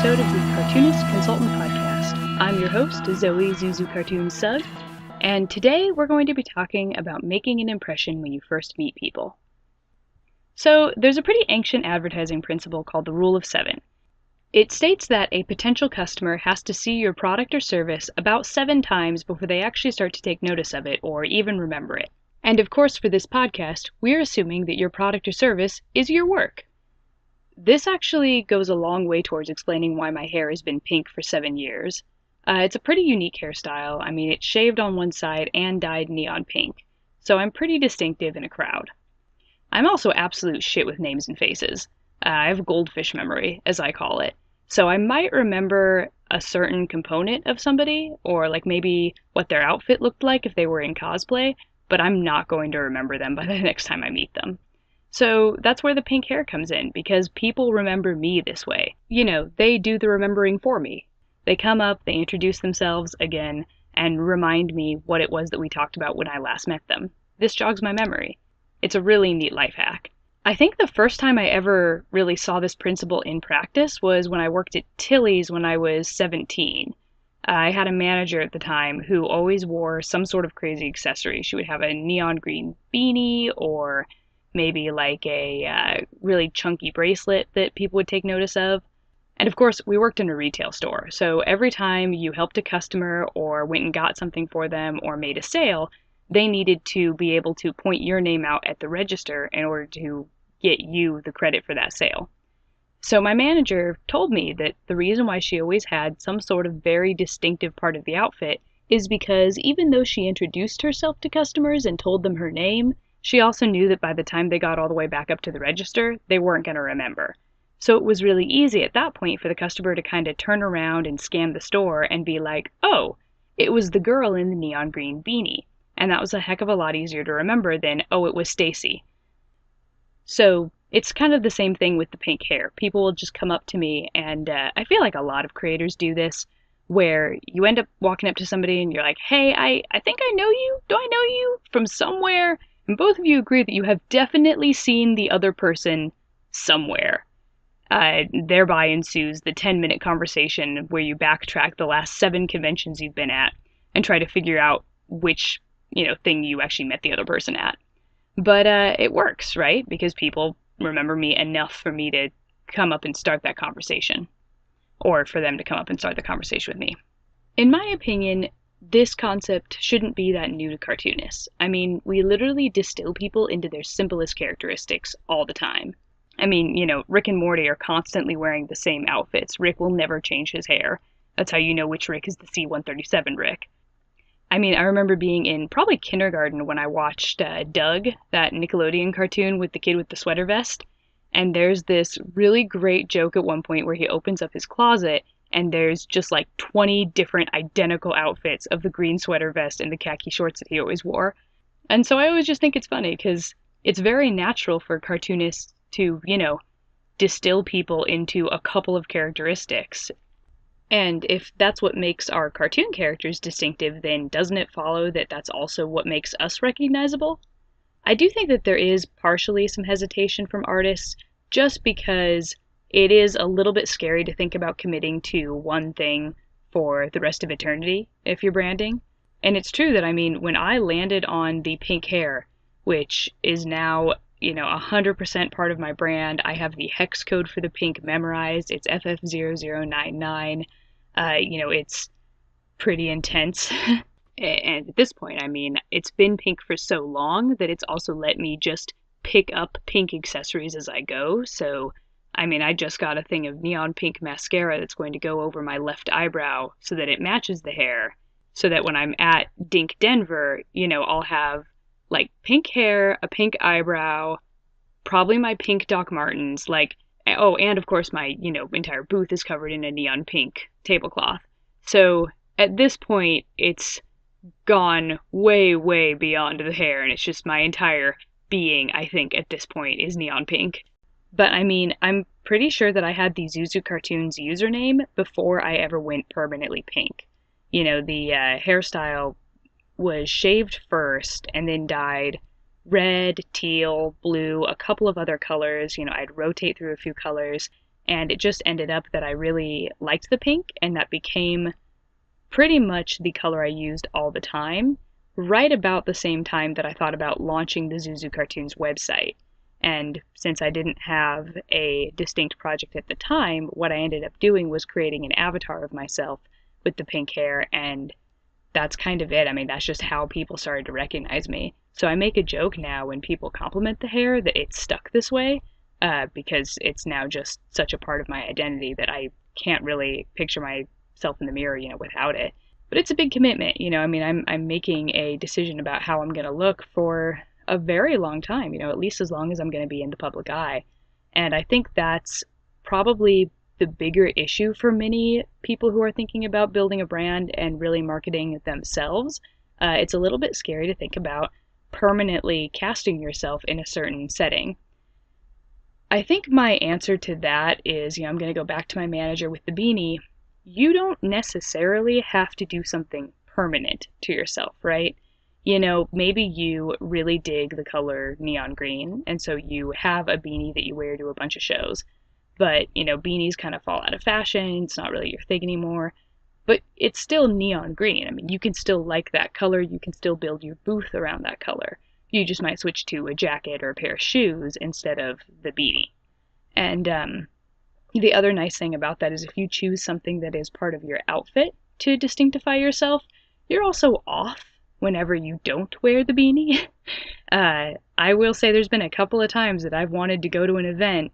episode of the Cartoonist Consultant Podcast. I'm your host, Zoe Zuzu Cartoon Sug, and today we're going to be talking about making an impression when you first meet people. So, there's a pretty ancient advertising principle called the Rule of 7. It states that a potential customer has to see your product or service about 7 times before they actually start to take notice of it or even remember it. And of course, for this podcast, we're assuming that your product or service is your work. This actually goes a long way towards explaining why my hair has been pink for 7 years. It's a pretty unique hairstyle. I mean, it's shaved on one side and dyed neon pink, so I'm pretty distinctive in a crowd. I'm also absolute shit with names and faces. I have goldfish memory, as I call it, so I might remember a certain component of somebody, or like maybe what their outfit looked like if they were in cosplay, but I'm not going to remember them by the next time I meet them. So that's where the pink hair comes in, because people remember me this way. You know, they do the remembering for me. They come up, they introduce themselves again, and remind me what it was that we talked about when I last met them. This jogs my memory. It's a really neat life hack. I think the first time I ever really saw this principle in practice was when I worked at Tilly's when I was 17. I had a manager at the time who always wore some sort of crazy accessory. She would have a neon green beanie or maybe like a really chunky bracelet that people would take notice of. And of course, we worked in a retail store, so every time you helped a customer or went and got something for them or made a sale, they needed to be able to point your name out at the register in order to get you the credit for that sale. So my manager told me that the reason why she always had some sort of very distinctive part of the outfit is because even though she introduced herself to customers and told them her name, she also knew that by the time they got all the way back up to the register, they weren't going to remember. So it was really easy at that point for the customer to kind of turn around and scan the store and be like, oh, it was the girl in the neon green beanie. And that was a heck of a lot easier to remember than, oh, it was Stacy. So it's kind of the same thing with the pink hair. People will just come up to me, and I feel like a lot of creators do this, where you end up walking up to somebody and you're like, hey, I think I know you. Do I know you from somewhere? And both of you agree that you have definitely seen the other person somewhere. Thereby ensues the 10-minute conversation where you backtrack the last 7 conventions you've been at and try to figure out which, thing you actually met the other person at. But it works, right? Because people remember me enough for me to come up and start that conversation. Or for them to come up and start the conversation with me. In my opinion, this concept shouldn't be that new to cartoonists. I mean, we literally distill people into their simplest characteristics all the time. I mean, Rick and Morty are constantly wearing the same outfits. Rick will never change his hair. That's how you know which Rick is the C-137 Rick. I mean, I remember being in probably kindergarten when I watched Doug, that Nickelodeon cartoon with the kid with the sweater vest. And there's this really great joke at one point where he opens up his closet and there's just like 20 different identical outfits of the green sweater vest and the khaki shorts that he always wore. And so I always just think it's funny because it's very natural for cartoonists to, distill people into a couple of characteristics. And if that's what makes our cartoon characters distinctive, then doesn't it follow that that's also what makes us recognizable? I do think that there is partially some hesitation from artists just because it is a little bit scary to think about committing to one thing for the rest of eternity if you're branding. And it's true that, when I landed on the pink hair, which is now, 100% part of my brand, I have the hex code for the pink memorized. It's FF0099. It's pretty intense. And at this point, it's been pink for so long that it's also let me just pick up pink accessories as I go. So, I just got a thing of neon pink mascara that's going to go over my left eyebrow so that it matches the hair. So that when I'm at Dink Denver, I'll have like pink hair, a pink eyebrow, probably my pink Doc Martens, and of course my, entire booth is covered in a neon pink tablecloth. So at this point, it's gone way, way beyond the hair, and it's just my entire being, I think, at this point, is neon pink. But I'm pretty sure that I had the Zuzu Cartoons username before I ever went permanently pink. The hairstyle was shaved first and then dyed red, teal, blue, a couple of other colors. I'd rotate through a few colors. And it just ended up that I really liked the pink, and that became pretty much the color I used all the time, right about the same time that I thought about launching the Zuzu Cartoons website. And since I didn't have a distinct project at the time, what I ended up doing was creating an avatar of myself with the pink hair, and that's kind of it. I mean, that's just how people started to recognize me. So I make a joke now when people compliment the hair that it's stuck this way, because it's now just such a part of my identity that I can't really picture myself in the mirror, without it. But it's a big commitment, I mean, I'm making a decision about how I'm going to look for a very long time, at least as long as I'm going to be in the public eye. And I think that's probably the bigger issue for many people who are thinking about building a brand and really marketing themselves. It's a little bit scary to think about permanently casting yourself in a certain setting. I think my answer to that is, I'm going to go back to my manager with the beanie. You don't necessarily have to do something permanent to yourself, right? Maybe you really dig the color neon green, and so you have a beanie that you wear to a bunch of shows. But, beanies kind of fall out of fashion. It's not really your thing anymore. But it's still neon green. I mean, you can still like that color. You can still build your booth around that color. You just might switch to a jacket or a pair of shoes instead of the beanie. And the other nice thing about that is if you choose something that is part of your outfit to distinctify yourself, you're also off whenever you don't wear the beanie. I will say there's been a couple of times that I've wanted to go to an event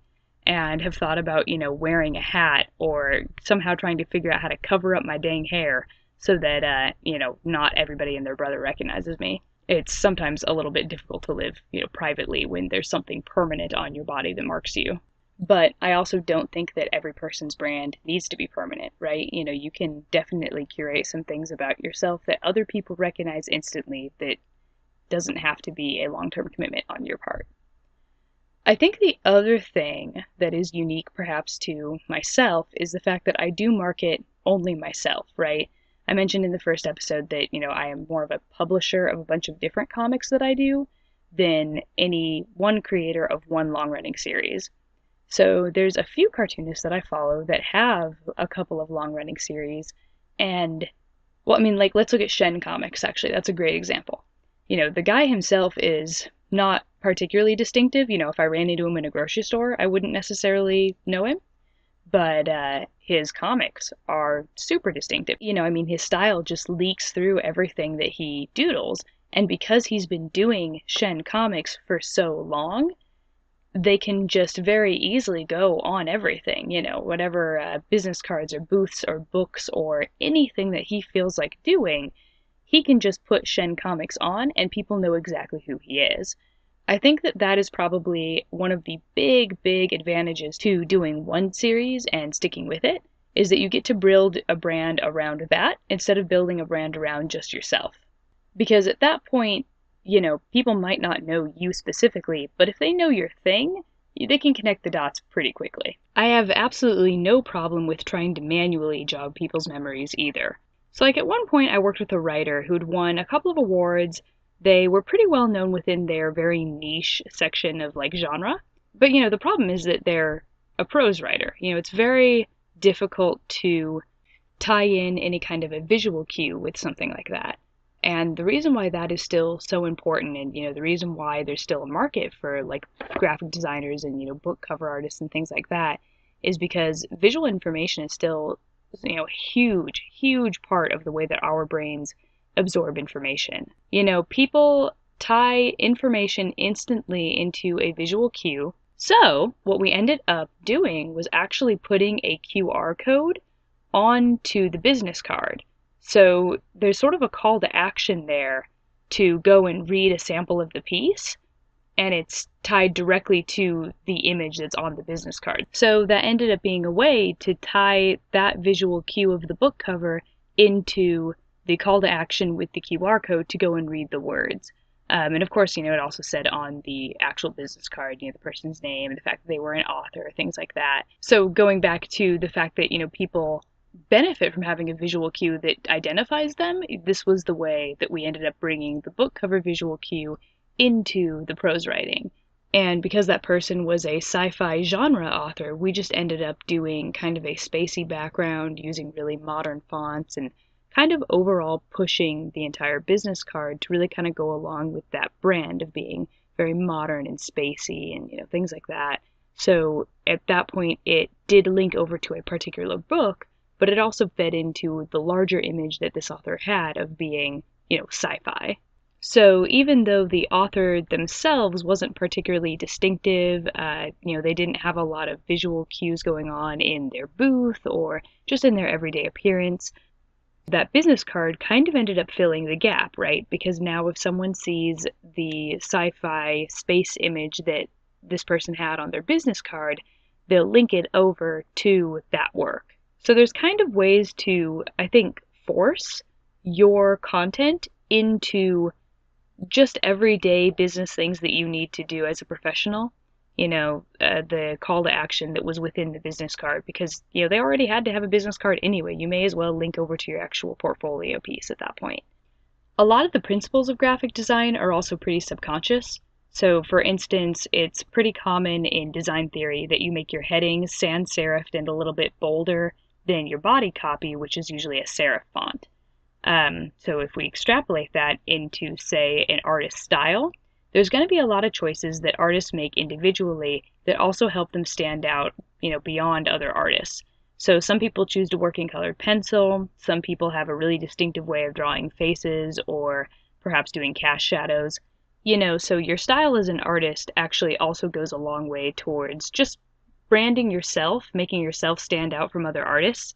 and have thought about, wearing a hat or somehow trying to figure out how to cover up my dang hair so that, not everybody and their brother recognizes me. It's sometimes a little bit difficult to live, privately when there's something permanent on your body that marks you. But I also don't think that every person's brand needs to be permanent, right? You can definitely curate some things about yourself that other people recognize instantly that doesn't have to be a long-term commitment on your part. I think the other thing that is unique perhaps to myself is the fact that I do market only myself, right? I mentioned in the first episode that, I am more of a publisher of a bunch of different comics that I do than any one creator of one long-running series. So there's a few cartoonists that I follow that have a couple of long-running series, and, let's look at Shen Comics, actually. That's a great example. The guy himself is not particularly distinctive. If I ran into him in a grocery store, I wouldn't necessarily know him. But his comics are super distinctive. His style just leaks through everything that he doodles. And because he's been doing Shen Comics for so long, they can just very easily go on everything. Whatever business cards or booths or books or anything that he feels like doing, he can just put Shen Comics on and people know exactly who he is. I think that is probably one of the big advantages to doing one series and sticking with it, is that you get to build a brand around that instead of building a brand around just yourself. Because at that point, people might not know you specifically, but if they know your thing, they can connect the dots pretty quickly. I have absolutely no problem with trying to manually jog people's memories either. So at one point I worked with a writer who'd won a couple of awards. They were pretty well known within their very niche section of genre. But the problem is that they're a prose writer. It's very difficult to tie in any kind of a visual cue with something like that. And the reason why that is still so important, and the reason why there's still a market for graphic designers and book cover artists and things like that, is because visual information is still huge part of the way that our brains absorb information. People tie information instantly into a visual cue. So what we ended up doing was actually putting a QR code onto the business card. So there's sort of a call to action there to go and read a sample of the piece, and it's tied directly to the image that's on the business card. So that ended up being a way to tie that visual cue of the book cover into the call to action with the QR code to go and read the words. And of course, it also said on the actual business card, the person's name and the fact that they were an author, things like that. So going back to the fact that, people benefit from having a visual cue that identifies them, this was the way that we ended up bringing the book cover visual cue into the prose writing. And because that person was a sci-fi genre author, we just ended up doing kind of a spacey background using really modern fonts and kind of overall pushing the entire business card to really kind of go along with that brand of being very modern and spacey and things like that. So at that point it did link over to a particular book, but it also fed into the larger image that this author had of being, sci-fi. So even though the author themselves wasn't particularly distinctive, they didn't have a lot of visual cues going on in their booth or just in their everyday appearance, that business card kind of ended up filling the gap, right? Because now if someone sees the sci-fi space image that this person had on their business card, they'll link it over to that work. So there's kind of ways to, I think, force your content into just everyday business things that you need to do as a professional. The call to action that was within the business card, because they already had to have a business card anyway. You may as well link over to your actual portfolio piece at that point. A lot of the principles of graphic design are also pretty subconscious. So for instance, it's pretty common in design theory that you make your headings sans serifed and a little bit bolder than your body copy, which is usually a serif font. So if we extrapolate that into, say, an artist's style, there's going to be a lot of choices that artists make individually that also help them stand out, beyond other artists. So some people choose to work in colored pencil, some people have a really distinctive way of drawing faces or perhaps doing cast shadows. So your style as an artist actually also goes a long way towards just branding yourself, making yourself stand out from other artists.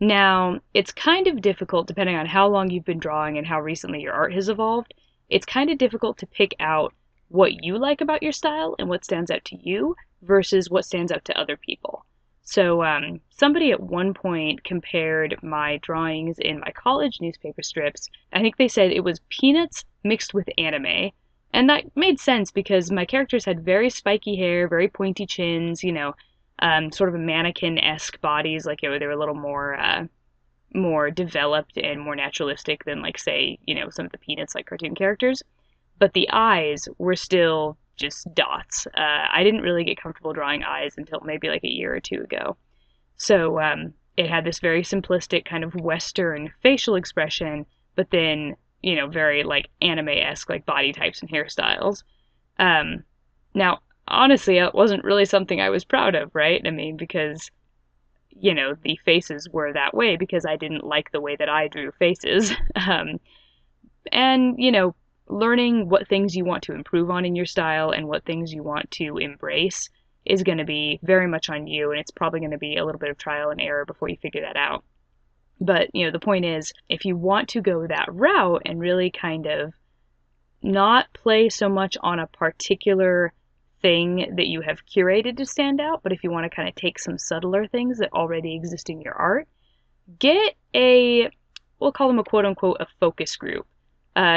Now, it's kind of difficult, depending on how long you've been drawing and how recently your art has evolved, it's kind of difficult to pick out what you like about your style and what stands out to you versus what stands out to other people. So somebody at one point compared my drawings in my college newspaper strips. I think they said it was peanuts mixed with anime. And that made sense because my characters had very spiky hair, very pointy chins, sort of a mannequin-esque bodies, like they were a little more developed and more naturalistic than, like, say, some of the Peanuts like cartoon characters. But the eyes were still just dots. I didn't really get comfortable drawing eyes until maybe like a year or two ago. So it had this very simplistic kind of Western facial expression, but then very like anime-esque like body types and hairstyles. Now, honestly, it wasn't really something I was proud of, right? I mean, because, the faces were that way because I didn't like the way that I drew faces. And, learning what things you want to improve on in your style and what things you want to embrace is going to be very much on you, and it's probably going to be a little bit of trial and error before you figure that out. But, the point is, if you want to go that route and really kind of not play so much on a particular thing that you have curated to stand out, but if you want to kind of take some subtler things that already exist in your art, get we'll call them a quote-unquote a focus group.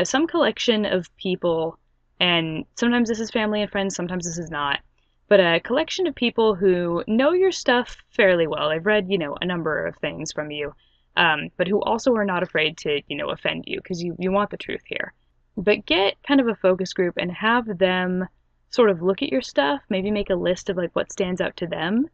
Some collection of people, and sometimes this is family and friends, sometimes this is not, but a collection of people who know your stuff fairly well. I've read, a number of things from you, but who also are not afraid to, offend you, because you want the truth here. But get kind of a focus group and have them sort of look at your stuff, maybe make a list of like what stands out to them,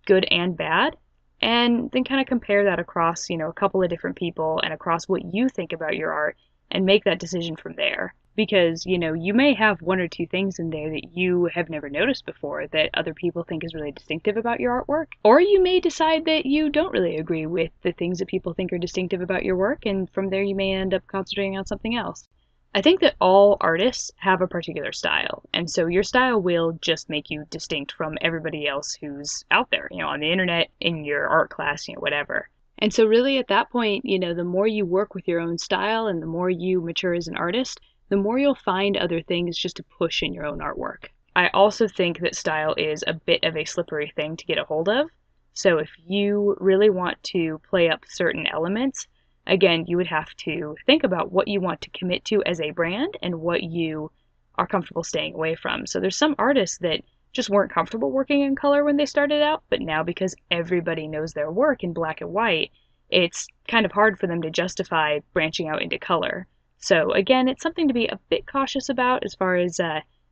good and bad, and then kind of compare that across, a couple of different people and across what you think about your art and make that decision from there. Because, you may have one or two things in there that you have never noticed before that other people think is really distinctive about your artwork. Or you may decide that you don't really agree with the things that people think are distinctive about your work, and from there you may end up concentrating on something else. I think that all artists have a particular style, and so your style will just make you distinct from everybody else who's out there, on the internet, in your art class, whatever. And so really at that point, the more you work with your own style and the more you mature as an artist, the more you'll find other things just to push in your own artwork. I also think that style is a bit of a slippery thing to get a hold of. So if you really want to play up certain elements, again, you would have to think about what you want to commit to as a brand and what you are comfortable staying away from. So there's some artists that just weren't comfortable working in color when they started out, but now because everybody knows their work in black and white, it's kind of hard for them to justify branching out into color. So again, it's something to be a bit cautious about as far as,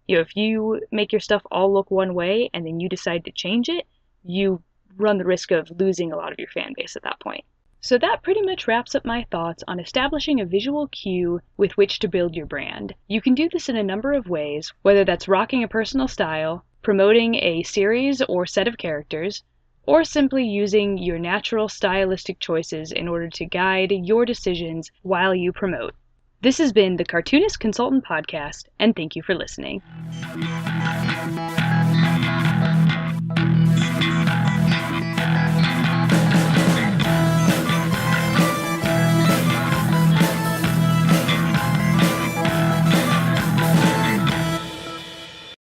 If you make your stuff all look one way and then you decide to change it, you run the risk of losing a lot of your fan base at that point. So that pretty much wraps up my thoughts on establishing a visual cue with which to build your brand. You can do this in a number of ways, whether that's rocking a personal style, promoting a series or set of characters, or simply using your natural stylistic choices in order to guide your decisions while you promote. This has been the Cartoonist Consultant Podcast, and thank you for listening.